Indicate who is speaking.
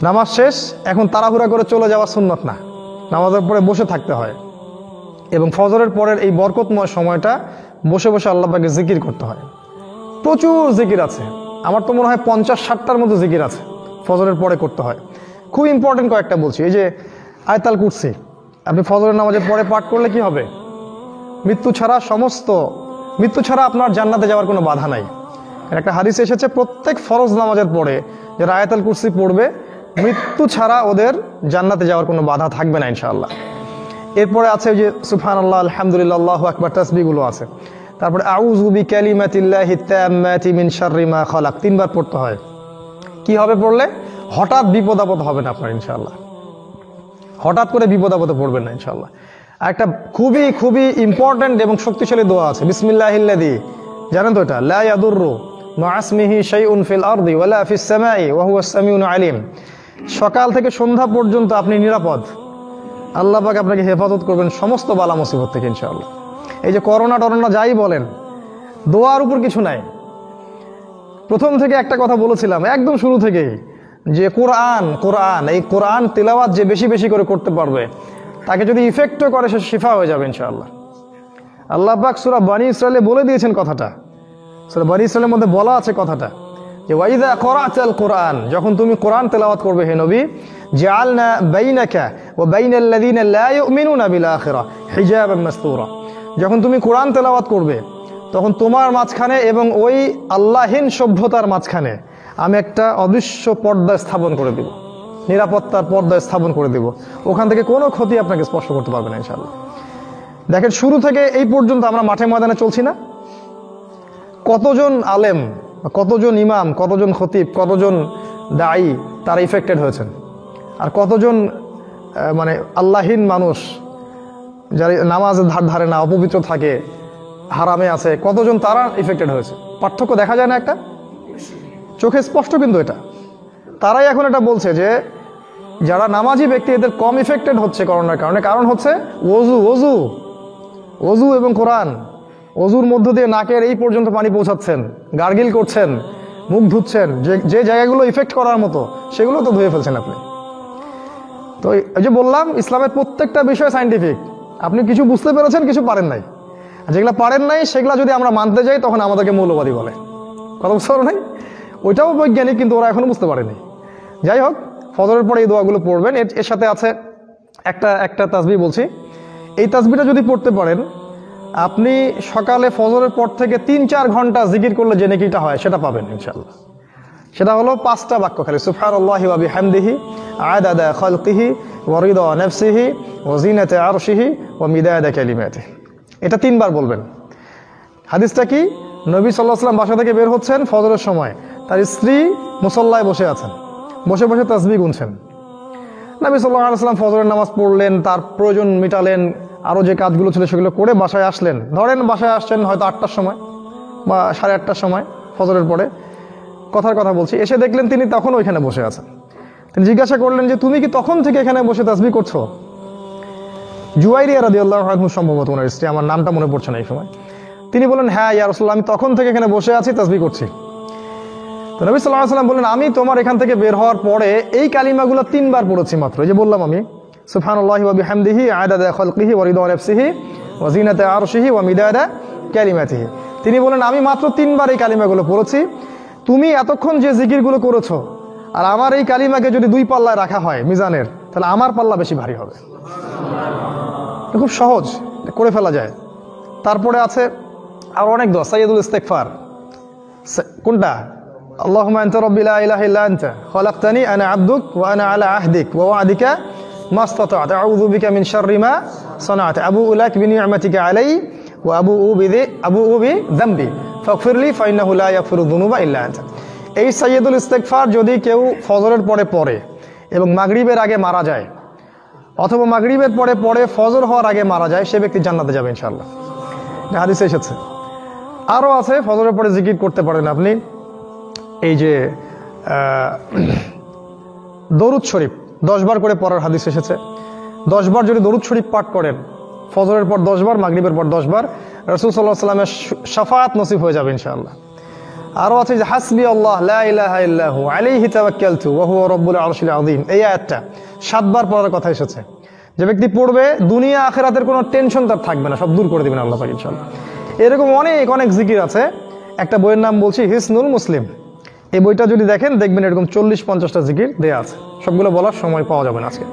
Speaker 1: নামাজ শেষ, এখন তাড়াহুড়া করে চলে যাওয়া সুন্নত না, নামাজের পরে বসে থাকতে হয় এবং ফজরের পরের এই বরকতময় সময়টা বসে বসে আল্লাহ পাকের জিকির করতে হয়। প্রচুর জিকির আছে, আমার তো মনে হয় 50-60টার মতো জিকির আছে ফজরের পরে করতে হয়। খুব ইম্পর্টেন্ট কয়েকটা বলছি। এই যে আয়াতুল কুরসি আপনি ফজরের নামাজের পরে পাঠ করলে কি হবে? মৃত্যু ছাড়া আপনার জান্নাতে যাওয়ার কোনো বাধা নাই। একটা হাদিস এসেছে প্রত্যেক ফরজ নামাজের পরে যারা আয়াতুল কুরসি পড়বে মৃত্যু ছাড়া ওদের জান্নাতে যাওয়ার কোনো বাধা থাকবে না ইনশাআল্লাহ। এরপরে আছে ওই যে সুবহানাল্লাহ, আলহামদুলিল্লাহ, আল্লাহু আকবার তাসবিহগুলো আছে। তারপরে আউযু বিকালিমাতিল্লাহি তাম্মাতি মিন শাররি মা খালাক 3 বার পড়তে হয়। কি হবে পড়লে? হঠাৎ বিপদ আপদ হবে না আপনার ইনশাআল্লাহ, হঠাৎ করে বিপদ আপদে পড়বেন না ইনশাআল্লাহ। আর একটা খুবই খুবই ইম্পর্টেন্ট এবং শক্তিশালী দোয়া আছে, বিসমিল্লাহিল্লাযী, জানেন তো এটা? লা ইয়াদুররু মা ইসমিহি শাইউন ফিল আরদি ওয়ালা ফিস সামাই ওয়া হুয়াস সামিউল আলিম। সকাল থেকে সন্ধ্যা পর্যন্ত আপনি নিরাপদ, আল্লাহ পাক আপনাকে হেফাজত করবেন সমস্ত বালা মুসিবত থেকে ইনশাআল্লাহ। এই যে করোনা টরোনা যাই বলেন, দোয়ার উপর কিছু নাই। প্রথম থেকে একটা কথা বলেছিলাম একদম শুরু থেকেই যে কোরআন এই কোরআন তিলাওয়াত যে বেশি বেশি করে করতে পারবে তাকে যদি ইফেক্টও করে সে শিফা হয়ে যাবে ইনশাআল্লাহ। আল্লাহ পাক সূরা বনী ইসরাঈলে বলে দিয়েছেন কথাটা, সূরা বনী ইসরাঈলের মধ্যে বলা আছে কথাটা যে ওয়াইদা করাতাল কোরআন, যখন তুমি কোরআন তেলাওয়াত করবে হে নবী, জাআলনা বাইনাকা ওয়া বাইনাল্লাযিনা লা ইউমিনুনা বিল আখিরাহ হিজাবান মাসতুরা, যখন তুমি কোরআন তেলাওয়াত করবে তখন তোমার মাঝখানে এবং ওই আল্লাহহীন সভ্যতার মাঝখানে আমি একটা অদৃশ্য পর্দা স্থাপন করে দেব, নিরাপত্তার পর্দা স্থাপন করে দেব, ওখান থেকে কোনো ক্ষতি আপনাকে স্পর্শ করতে পারবে না ইনশাআল্লাহ। দেখেন শুরু থেকে এই পর্যন্ত আমরা মাঠে ময়দানে চলছি না, কতজন আলেম, কতজন ইমাম, কতজন খতিব, কতজন দায়ী তারা ইফেক্টেড হয়েছেন, আর কতজন মানে আল্লাহহীন মানুষ যারা নামাজের ধারে না, অপবিত্র থাকে, হারামে আছে, কতজন তারা ইফেক্টেড হয়েছে। পার্থক্য দেখা যায় না একটা? চোখে স্পষ্ট কিন্তু এটা। তারাই এখন এটা বলছে যে যারা নামাজি ব্যক্তি এদের কম ইফেক্টেড হচ্ছে করোনার কারণে, কারণ হচ্ছে ওযু এবং কোরআন। ওযুর মধ্য দিয়ে নাকের এই পর্যন্ত পানি পৌঁছাচ্ছেন, গার্গিল করছেন, মুখ ধুচ্ছেন, যে জায়গাগুলো ইফেক্ট করার মতো সেগুলো তো ধুয়ে ফেলছেন আপনি। তো এই যে বললাম ইসলামের প্রত্যেকটা বিষয় সায়েন্টিফিক, আপনি কিছু বুঝতে পেরেছেন, কিছু পারেন নাই, যেগুলো পারেন নাই সেগুলো যদি আমরা মানতে যাই তখন আমাদেরকে মৌলবাদী বলে। কথা বুঝতে পারো নাই? ওইটাও বৈজ্ঞানিক, কিন্তু ওরা এখনো বুঝতে পারেনি। যাই হোক, ফজরের পরে এই দোয়াগুলো পড়বেন। এর সাথে আছে একটা তাসবিহ বলছি, এই তাসবিহটা যদি পড়তে পারেন আপনি সকালে ফজরের পর থেকে 3-4 ঘন্টা জিকির করলে যে নেকিটা হয় সেটা পাবেন ইনশাআল্লাহ। সেটা হলো 5টা বাক্য খালি, সুবহানাল্লাহি ওয়া বিহামদিহি আদাদা খালকিহি ওয়া রিদা নাফসিহি ওয়া জিনাতা আরশিহি ওয়া মিদাদা কালিমাতিহি। এটা 3 বার বলবেন। হাদিসটা কি? নবী সাল্লাল্লাহু আলাইহি ওয়াসাল্লাম বাসা থেকে বের হচ্ছেন ফজরের সময়, তার স্ত্রী মুসল্লায় বসে আছেন, বসে বসে তাসবিহ গুনছেন। নবী সাল্লাল্লাহু আলাইহি ওয়াসাল্লাম ফজরের নামাজ পড়লেন, তার প্রয়োজন মিটালেন, আরও যে কাজগুলো ছিল সেগুলো করে বাসায় আসলেন। ধরেন বাসায় আসছেন হয়তো 8টার সময় বা 8:30টার সময় ফজরের পরে, কথার কথা বলছি। এসে দেখলেন তিনি তখন ওইখানে বসে আছেন। তিনি জিজ্ঞাসা করলেন যে তুমি কি তখন থেকে এখানে বসে তাসবিহ করছো? জুয়াইরিয়া রাদিয়াল্লাহু আনহু সম্ভবত ওনার স্ত্রী, আমার নামটা মনে পড়ছে না এই সময়। তিনি বললেন হ্যাঁ ইয়া রাসূলুল্লাহ, আমি তখন থেকে এখানে বসে আছি, তাসবিহ করছি। তো নবী সাল্লাল্লাহু আলাইহি ওয়াসাল্লাম বললেন আমি তোমার এখান থেকে বের হওয়ার পরে এই কালিমাগুলো 3 বার পড়েছি মাত্র। এই যে বললাম আমি, সুবহানাল্লাহি ওয়া বিহামদিহি আদাদা খালকিহি ওয়া রিদা নাফসিহি ওয়া জিনাতা আরশিহি ওয়া মিদাদা কালিমাতিহি। তিনি বলেন আমি মাত্র 3 বার এই কালিমাগুলো পড়েছি, তুমি এতক্ষণ যে জিকিরগুলো করেছো আর আমার এই কালিমাকে যদি 2 পাল্লায় রাখা হয় মিজানের, তাহলে আমার পাল্লা বেশি ভারী হবে। খুব সহজ, করে ফেলা যায়। তারপরে আছে আর অনেক দোয়া, সাইয়্যিদুল ইস্তিগফার। কোনটা? আল্লাহুম্মা আনতা রাব্বি লা ইলাহা ইল্লা আনতা খালাকতানি আনা আবদুক ওয়া আনা আলা আহদিক ওয়া ওয়া'দিকা মাস্তাতা'তু আউযু বিকা মিন শাররি মা সানা'তু আবু'ু লাক বিনি'মাতিকা আলাইহি ওয়া আবু'ু বিযামবি ফাগফিরলি ফাইন্নাহু লা ইয়াগফিরু যুনুবা ইল্লা আনতা। এই সাইয়্যিদুল ইস্তিগফার যদি কেউ ফজরের পরে পড়ে এবং মাগরিবের আগে মারা যায়, অথবা মাগরিবের পরে পড়ে ফজর হওয়ার আগে মারা যায়, সে ব্যক্তি জান্নাতে যাবে ইনশাআল্লাহ। হাদিসে এসেছে। আরও আছে, ফজরের পরে জিকির করতে পারেন আপনি। এই যে দরুদ শরীফ 10 বার করে পড়ার হাদিস এসেছে। 10 বার যদি দরুদ শরীফ পাঠ করেন, ফজরের পর 10 বার, মাগরিবের পর 10 বার, রাসূল সাল্লাল্লাহু আলাইহি ওয়াসাল্লামের শাফাআত নসিব হয়ে যাবে ইনশাআল্লাহ। আরও আছে যে হাসবি আল্লাহ লা ইলাহা ইল্লাহু আলাইহি তাওয়াক্কালতু ওয়া হুয়া রাব্বুল আরশিল আযীম, এই আয়াতটা 7 বার পড়ার কথা এসেছে। যে ব্যক্তি পড়বে দুনিয়া আখিরাতের কোনো টেনশন তার থাকবে না, সব দূর করে দিবেন আল্লাহ পাক ইনশাআল্লাহ। এরকম অনেক অনেক জিকির আছে। একটা বইয়ের নাম বলছি হিসনুল মুসলিম, এই বইটা যদি দেখেন দেখবেন এরকম 40-50টা জিকির দেয়া আছে, সবগুলো বলার সময় পাওয়া যাবে না আজকে।